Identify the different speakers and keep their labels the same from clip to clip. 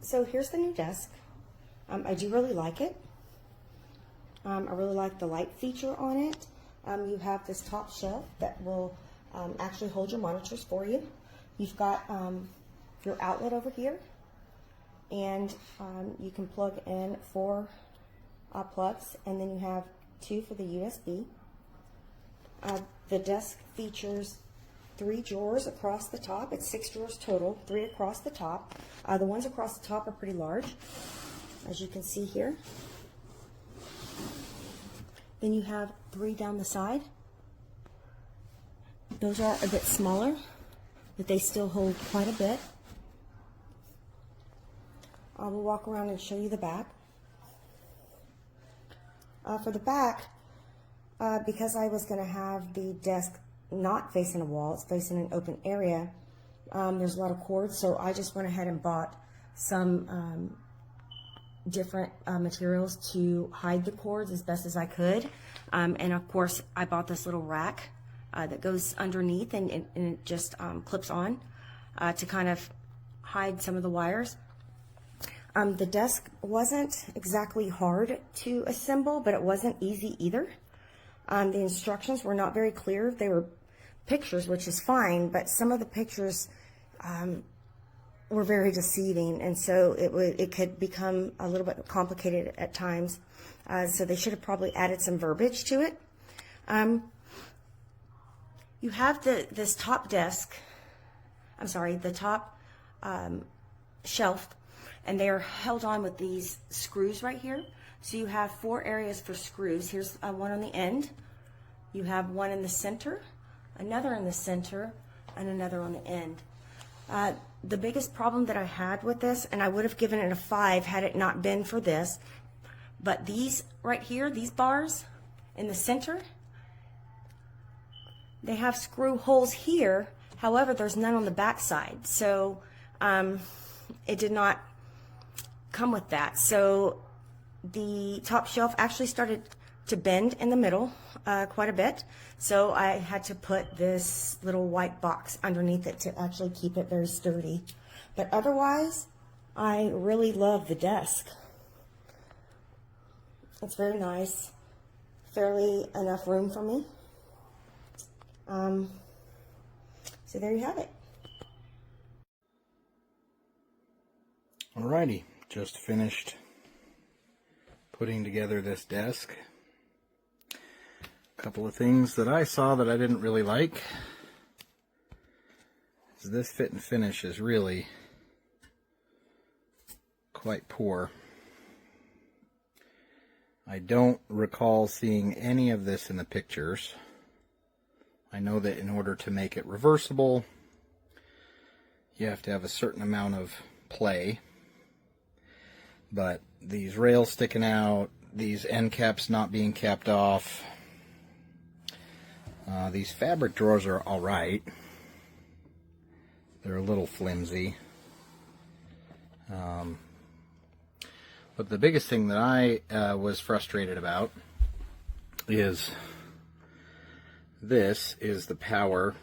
Speaker 1: So here's the new desk. I do really like it. I really like the light feature on it. You have this top shelf that will actually hold your monitors for you. You've got your outlet over here, and you can plug in 4 plugs, and then you have 2 for the USB. The desk features 3 drawers across the top. It's 6 drawers total, 3 across the top. The ones across the top are pretty large, as you can see here. Then you have 3 down the side. Those are a bit smaller, but they still hold quite a bit. I will walk around and show you the back. For the back, because I was going to have the desk not facing a wall, it's facing an open area, there's a lot of cords, so I just went ahead and bought some different materials to hide the cords as best as I could. And of course, I bought this little rack that goes underneath, and it just clips on to kind of hide some of the wires. The desk wasn't exactly hard to assemble, but it wasn't easy either. The instructions were not very clear. They were pictures, which is fine, but some of the pictures were very deceiving, and so it could become a little bit complicated at times. So they should have probably added some verbiage to it. You have this top desk, the top shelf, and they are held on with these screws right here. So you have 4 areas for screws. Here's one on the end. You have one in the center, another in the center, and another on the end. The biggest problem that I had with this, and I would have given it a 5 had it not been for this, but these right here, these bars in the center, they have screw holes here. However, there's none on the back side. So it did not come with that. So the top shelf actually started to bend in the middle quite a bit. So I had to put this little white box underneath it to actually keep it very sturdy. But otherwise, I really love the desk. It's very nice, fairly enough room for me. So there you have it.
Speaker 2: Alrighty, just finished putting together this desk. A couple of things that I saw that I didn't really like. This fit and finish is really quite poor. I don't recall seeing any of this in the pictures. I know that in order to make it reversible, you have to have a certain amount of play. But these rails sticking out, these end caps not being capped off, these fabric drawers are alright. They're a little flimsy. But the biggest thing that I was frustrated about is this is the power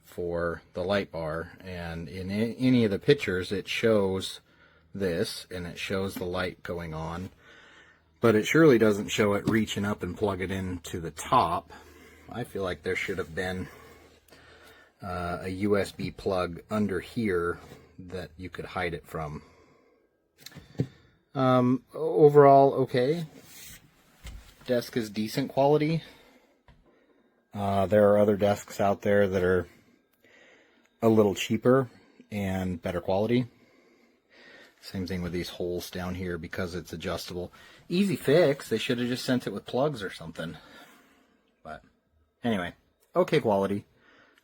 Speaker 2: for the light bar, and in any of the pictures it shows this and it shows the light going on, but it surely doesn't show it reaching up and plug it into the top. I feel like there should have been a USB plug under here that you could hide it from. Overall, okay. Desk is decent quality. There are other desks out there that are a little cheaper and better quality. Same thing with these holes down here because it's adjustable. Easy fix. They should have just sent it with plugs or something. But anyway, okay quality.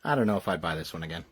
Speaker 2: I don't know if I'd buy this one again.